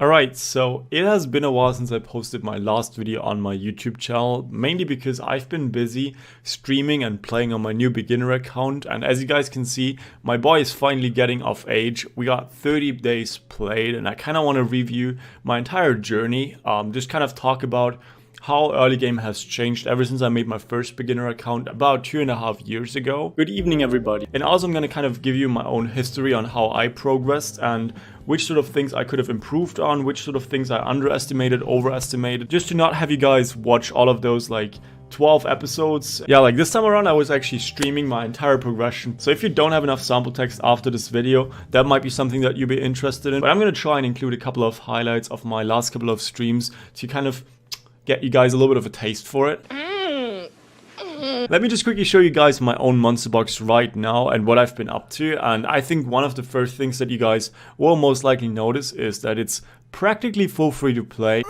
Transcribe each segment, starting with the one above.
Alright, so it has been a while since I posted my last video on my YouTube channel, mainly because I've been busy streaming and playing on my new beginner account, and as you guys can see, my boy is finally getting of age. We got 30 days played, and I kind of want to review my entire journey, just kind of talk about how early game has changed ever since I made my first beginner account about 2.5 years ago. Good evening everybody. And also I'm gonna kind of give you my own history on how I progressed and which sort of things I could have improved on, which sort of things I underestimated, overestimated, just to not have you guys watch all of those like 12 episodes. Yeah, like this time around I was actually streaming my entire progression. So if you don't have enough sample text after this video, that might be something that you'd be interested in. But I'm gonna try and include a couple of highlights of my last couple of streams to kind of get you guys a little bit of a taste for it. Let me just quickly show you guys my own monster box right now and what I've been up to. And I think one of the first things that you guys will most likely notice is that it's practically full free to play.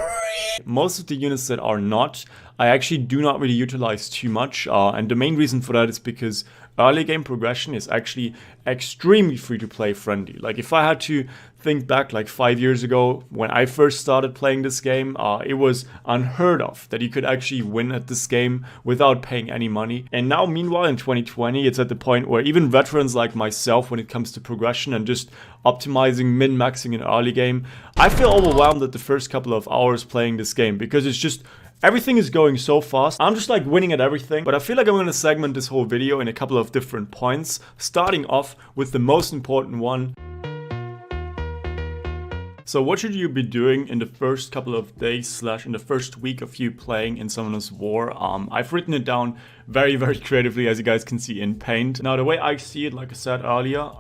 Most of the units that are not, I actually do not really utilize too much. And the main reason for that is because early game progression is actually extremely free to play friendly. Like if I had to think back like 5 years ago when I first started playing this game, it was unheard of that you could actually win at this game without paying any money. And now meanwhile in 2020 it's at the point where even veterans like myself, when it comes to progression and just optimizing, min-maxing an early game, I feel overwhelmed at the first couple of hours playing this game because it's just everything is going so fast. I'm just like winning at everything. But I feel like I'm going to segment this whole video in a couple of different points, starting off with the most important one. So what should you be doing in the first couple of days / in the first week of you playing in Summoner's War? I've written it down very creatively, as you guys can see in Paint. Now the way I see it, like I said earlier,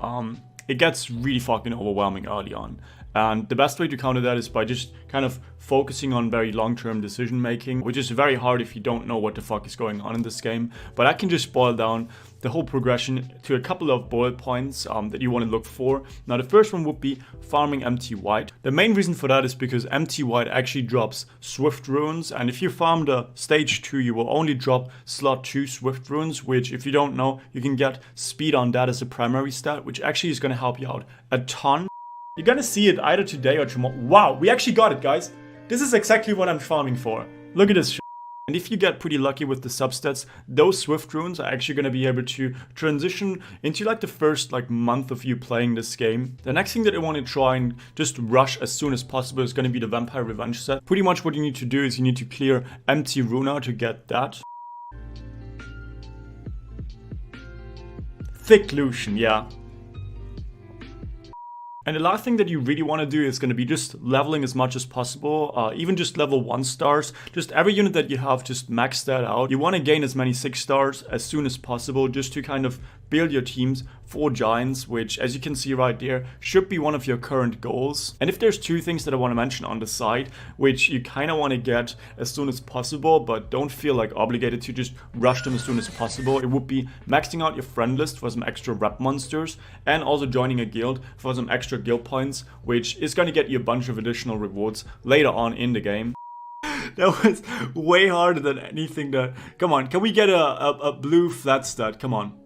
it gets really fucking overwhelming early on. And the best way to counter that is by just kind of focusing on very long-term decision making, which is very hard if you don't know what the fuck is going on in this game. But I can just boil down the whole progression to a couple of bullet points that you want to look for. Now the first one would be farming empty white. The main reason for that is because empty white actually drops swift runes, and if you farm the stage 2 you will only drop slot 2 swift runes, which if you don't know, you can get speed on that as a primary stat, which actually is going to help you out a ton. You're gonna see it either today or tomorrow. Wow, we actually got it, guys. This is exactly what I'm farming for. Look at this shit. And if you get pretty lucky with the substats, those swift runes are actually gonna be able to transition into like the first like month of you playing this game. The next thing that I want to try and just rush as soon as possible is gonna be the Vampire Revenge set. Pretty much what you need to do is you need to clear empty Runa to get that. Thick Lucian, yeah. And the last thing that you really want to do is going to be just leveling as much as possible, even just level 1 stars. Just every unit that you have, just max that out. You want to gain as many 6 stars as soon as possible just to kind of build your teams for giants, which as you can see right there should be one of your current goals. And if there's two things that I want to mention on the side which you kind of want to get as soon as possible but don't feel like obligated to just rush them as soon as possible, it would be maxing out your friend list for some extra rep monsters and also joining a guild for some extra guild points, which is going to get you a bunch of additional rewards later on in the game. That was way harder than anything that... Come on, can we get a blue flat stat? Come on.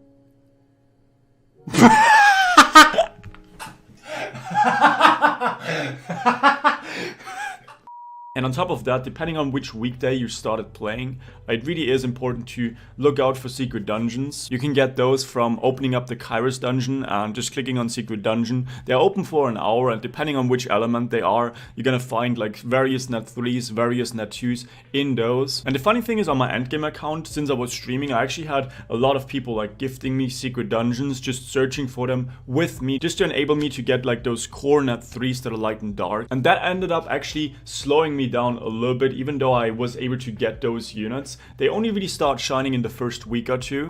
And on top of that, depending on which weekday you started playing, it really is important to look out for secret dungeons. You can get those from opening up the Kairos dungeon and just clicking on secret dungeon. They're open for an hour, and depending on which element they are, you're gonna find like various net 3s, various net 2s in those. And the funny thing is, on my endgame account, since I was streaming, I actually had a lot of people like gifting me secret dungeons, just searching for them with me, just to enable me to get like those core net 3s that are light and dark. And that ended up actually slowing me down a little bit, even though I was able to get those units. They only really start shining in the first week or two.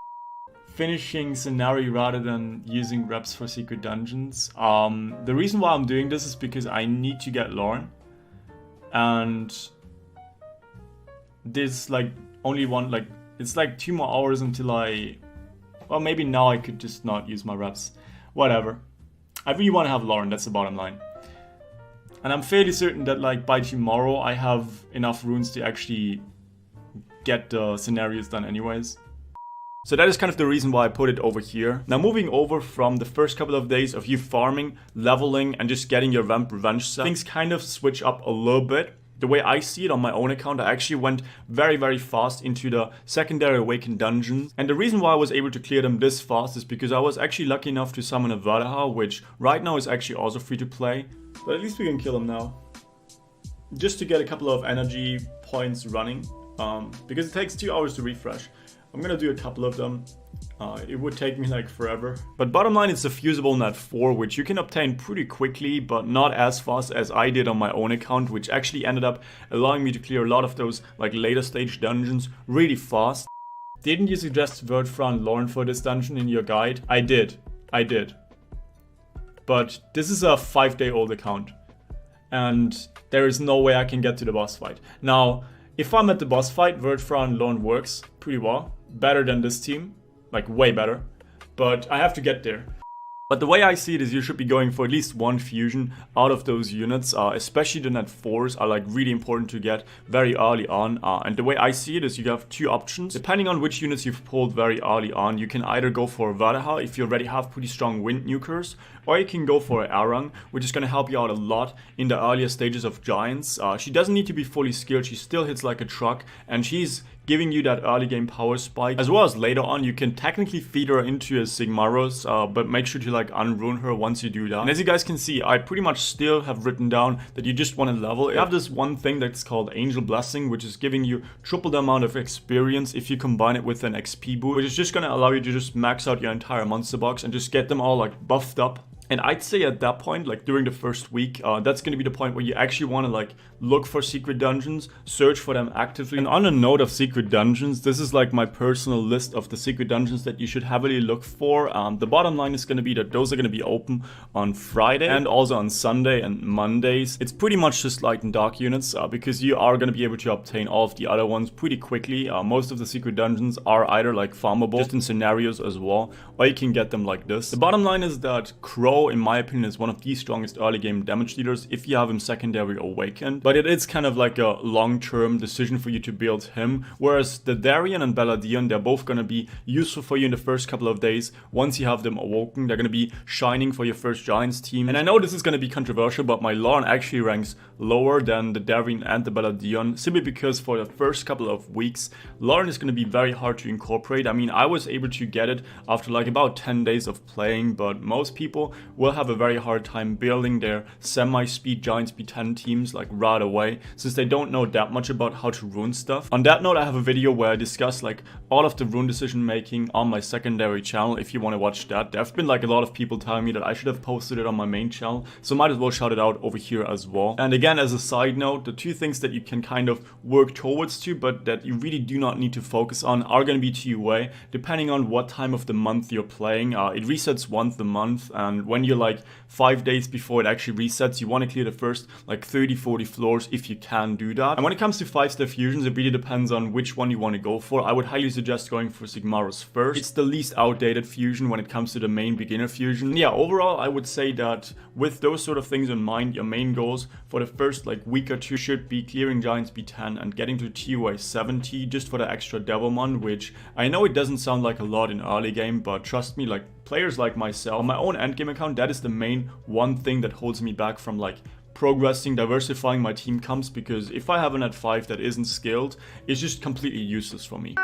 Finishing scenario rather than using reps for secret dungeons. The reason why I'm doing this is because I need to get Lauren, and this like only one, like it's like 2 more hours until well, maybe now I could just not use my reps, whatever. I really want to have Lauren, that's the bottom line. And I'm fairly certain that like by tomorrow I have enough runes to actually get the scenarios done anyways. So that is kind of the reason why I put it over here. Now moving over from the first couple of days of you farming, leveling, and just getting your vamp revenge set, things kind of switch up a little bit. The way I see it on my own account, I actually went very fast into the secondary awakened dungeons. And the reason why I was able to clear them this fast is because I was actually lucky enough to summon a Verdaha, which right now is actually also free to play. But at least we can kill him now. Just to get a couple of energy points running, because it takes 2 hours to refresh. I'm gonna do a couple of them. It would take me like forever. But bottom line, it's a fusible Nat 4, which you can obtain pretty quickly, but not as fast as I did on my own account, which actually ended up allowing me to clear a lot of those like later stage dungeons really fast. Didn't you suggest Wordfra Lauren for this dungeon in your guide? I did. But this is a 5-day-old account, and there is no way I can get to the boss fight. Now, if I'm at the boss fight, Wordfra Lauren works pretty well. Better than this team, like way better, but I have to get there. But the way I see it is you should be going for at least one fusion out of those units, especially the Nat 4s are like really important to get very early on. And the way I see it is you have 2 options. Depending on which units you've pulled very early on, you can either go for Verdaha if you already have pretty strong wind nukers, or you can go for Arang, which is going to help you out a lot in the earlier stages of Giants. She doesn't need to be fully skilled, she still hits like a truck, and she's giving you that early game power spike. As well as later on, you can technically feed her into a Sigmaros, but make sure to like unruin her once you do that. And as you guys can see, I pretty much still have written down that you just want to level. You have this one thing that's called Angel Blessing, which is giving you triple the amount of experience if you combine it with an XP boost, which is just going to allow you to just max out your entire monster box and just get them all like buffed up. And I'd say at that point, like during the first week, that's going to be the point where you actually want to like look for secret dungeons, search for them actively. And on a note of secret dungeons, this is like my personal list of the secret dungeons that you should heavily look for. The bottom line is going to be that those are going to be open on Friday and also on Sunday and Mondays. It's pretty much just light and dark units because you are going to be able to obtain all of the other ones pretty quickly. Most of the secret dungeons are either like farmable, just in scenarios as well, or you can get them like this. The bottom line is that Crow, in my opinion, is one of the strongest early game damage dealers if you have him secondary awakened, but it is kind of like a long-term decision for you to build him, whereas the Darien and Balladion, they're both going to be useful for you in the first couple of days. Once you have them awoken, they're going to be shining for your first Giants team. And I know this is going to be controversial, but my Lauren actually ranks lower than the Darien and the Balladion, simply because for the first couple of weeks, Lauren is going to be very hard to incorporate. I mean, I was able to get it after like about 10 days of playing, but most people will have a very hard time building their semi-speed Giants B10 teams like right away, since they don't know that much about how to rune stuff. On that note, I have a video where I discuss like all of the rune decision making on my secondary channel if you want to watch that. There have been like a lot of people telling me that I should have posted it on my main channel, so might as well shout it out over here as well. And again, as a side note, the 2 things that you can kind of work towards to, but that you really do not need to focus on, are going to be TUA, depending on what time of the month you're playing. It resets once a month, and when you're like 5 days before it actually resets, you want to clear the first like 30-40 floors if you can do that. And when it comes to 5-star fusions, it really depends on which one you want to go for. I would highly suggest going for Sigmaros first. It's the least outdated fusion when it comes to the main beginner fusion. Yeah, overall, I would say that with those sort of things in mind, your main goals for the first like week or 2 should be clearing Giants B10 and getting to TUA 70 just for the extra Devilmon, which I know it doesn't sound like a lot in early game, but trust me, like players like myself, on my own endgame account, that is the main one thing that holds me back from like progressing, diversifying my team comps, because if I have an at 5 that isn't skilled, it's just completely useless for me.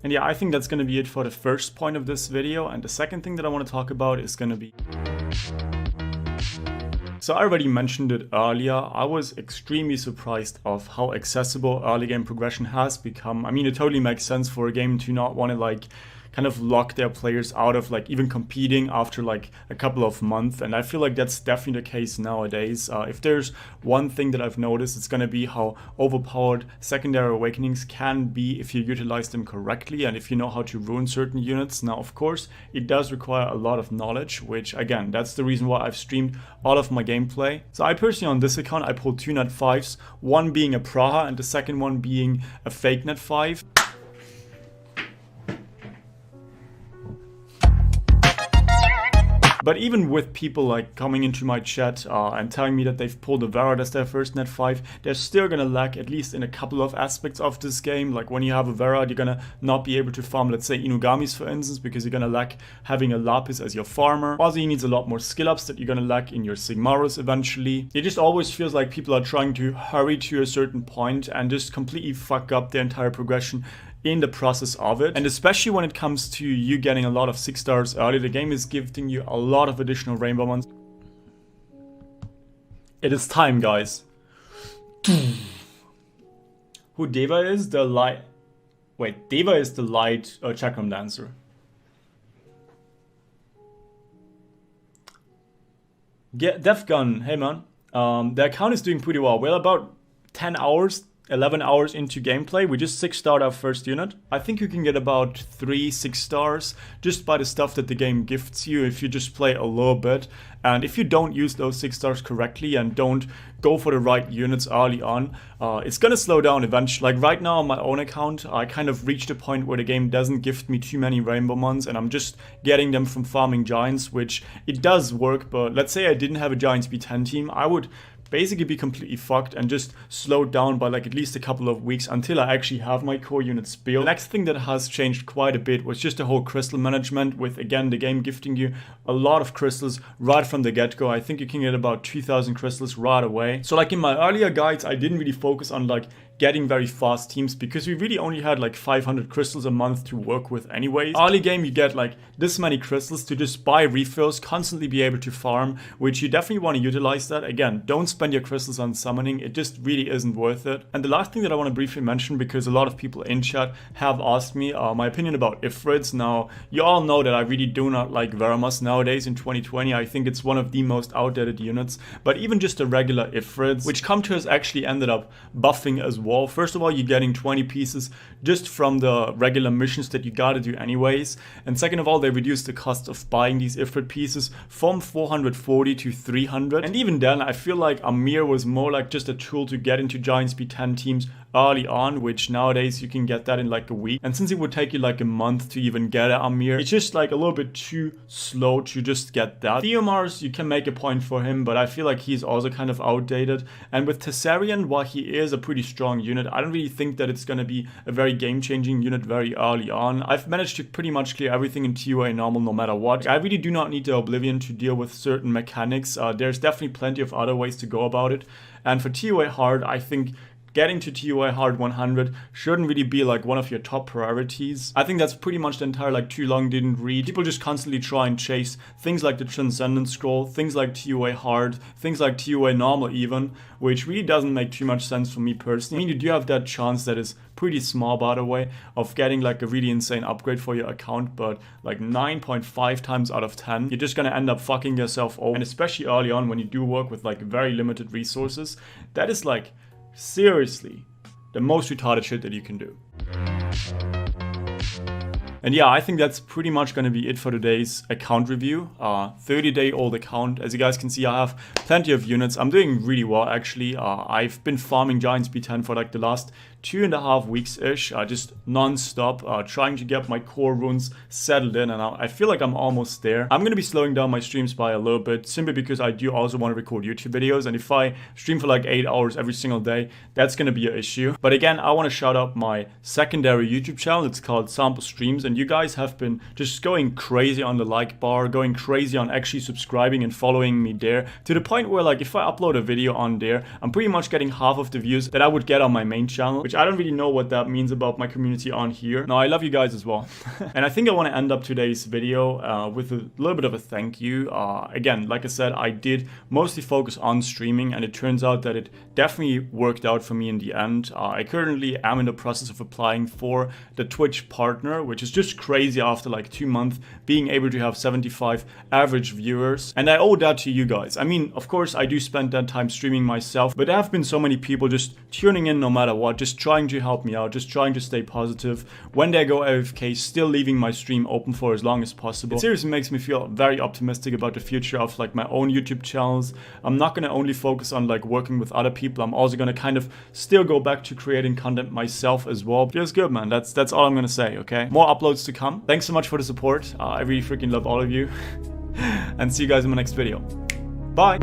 And yeah, I think that's going to be it for the first point of this video, and the second thing that I want to talk about is going to be... So I already mentioned it earlier, I was extremely surprised of how accessible early game progression has become. I mean, it totally makes sense for a game to not want to like kind of lock their players out of like even competing after like a couple of months, and I feel like that's definitely the case nowadays. If there's one thing that I've noticed, it's going to be how overpowered secondary awakenings can be if you utilize them correctly and if you know how to ruin certain units. Now of course it does require a lot of knowledge, which again, that's the reason why I've streamed all of my gameplay. So I personally on this account, I pulled 2 Nat 5s, one being a Praha and the second one being a fake Nat 5. But even with people like coming into my chat and telling me that they've pulled a Varad as their first net 5, they're still gonna lack at least in a couple of aspects of this game. Like when you have a Varad, you're gonna not be able to farm, let's say, Inugamis for instance, because you're gonna lack having a Lapis as your farmer. Also, you need a lot more skill ups that you're gonna lack in your Sigmarus eventually. It just always feels like people are trying to hurry to a certain point and just completely fuck up their entire progression in the process of it. And especially when it comes to you getting a lot of 6 stars early, the game is gifting you a lot of additional rainbow ones. It is time, guys. Who Deva is? The light... Wait, Deva is the light Chakram dancer. Defgun, hey man. The account is doing pretty well. We're about 10 hours, 11 hours into gameplay. We just 6-starred our first unit. I think you can get about 3 6 stars just by the stuff that the game gifts you if you just play a little bit. And if you don't use those 6 stars correctly and don't go for the right units early on, it's gonna slow down eventually. Like right now on my own account, I kind of reached a point where the game doesn't gift me too many rainbow mons and I'm just getting them from farming giants, which it does work, but let's say I didn't have a Giants B10 team, I would basically be completely fucked and just slowed down by like at least a couple of weeks until I actually have my core units built. The next thing that has changed quite a bit was just the whole crystal management, with again the game gifting you a lot of crystals right from the get-go. I think you can get about 2,000 crystals right away. So like in my earlier guides, I didn't really focus on like getting very fast teams because we really only had like 500 crystals a month to work with anyways. Early game you get like this many crystals to just buy refills, constantly be able to farm, which you definitely want to utilize that. Again, don't spend your crystals on summoning, it just really isn't worth it. And the last thing that I want to briefly mention, because a lot of people in chat have asked me my opinion about Ifrits. Now, you all know that I really do not like Veramas nowadays in 2020. I think it's one of the most outdated units, but even just the regular Ifrits, which Comtours actually ended up buffing as well. First of all, you're getting 20 pieces just from the regular missions that you gotta do anyways. And second of all, they reduced the cost of buying these Ifrit pieces from 440 to 300. And even then, I feel like Amir was more like just a tool to get into Giants B10 teams early on, which nowadays you can get that in like a week. And since it would take you like a month to even get an Amir, it's just like a little bit too slow to just get that. Theomars, you can make a point for him, but I feel like he's also kind of outdated. And with Tessarian, while he is a pretty strong unit, I don't really think that it's going to be a very game-changing unit very early on. I've managed to pretty much clear everything in TOA normal no matter what. I really do not need the Oblivion to deal with certain mechanics. There's definitely plenty of other ways to go about it. And for TOA hard, I think getting to TOA hard 100 shouldn't really be like one of your top priorities. I think that's pretty much the entire like too long didn't read. People just constantly try and chase things like the Transcendent Scroll, things like TOA hard, things like TOA normal even, which really doesn't make too much sense for me personally. I mean, you do have that chance that is pretty small, by the way, of getting like a really insane upgrade for your account, but like 9.5 times out of 10, you're just gonna end up fucking yourself over. And especially early on when you do work with like very limited resources, that is like seriously the most retarded shit that you can do. And yeah, I think that's pretty much going to be it for today's account review. 30-day-old account. As you guys can see, I have plenty of units. I'm doing really well, actually. I've been farming Giants B10 for like the last 2.5 weeks-ish, just non-stop, trying to get my core runes settled in, and I feel like I'm almost there. I'm going to be slowing down my streams by a little bit, simply because I do also want to record YouTube videos, and if I stream for like 8 hours every single day, that's going to be an issue. But again, I want to shout out my secondary YouTube channel. It's called Sample Streams, and you guys have been just going crazy on the like bar, going crazy on actually subscribing and following me there, to the point where like if I upload a video on there, I'm pretty much getting half of the views that I would get on my main channel, which I don't really know what that means about my community on here. Now, I love you guys as well. And I think I want to end up today's video with a little bit of a thank you. Again, like I said, I did mostly focus on streaming, and it turns out that it definitely worked out for me in the end. I currently am in the process of applying for the Twitch partner, which is just crazy after like 2 months being able to have 75 average viewers. And I owe that to you guys. I mean, of course, I do spend that time streaming myself, but there have been so many people just tuning in no matter what, just trying to help me out, just trying to stay positive. When they go AFK, still leaving my stream open for as long as possible. It seriously makes me feel very optimistic about the future of like my own YouTube channels. I'm not gonna only focus on like working with other people. I'm also gonna kind of still go back to creating content myself as well. Feels good, man. That's all I'm gonna say, okay? More uploads to come. Thanks so much for the support. I really freaking love all of you. and see you guys in my next video. Bye!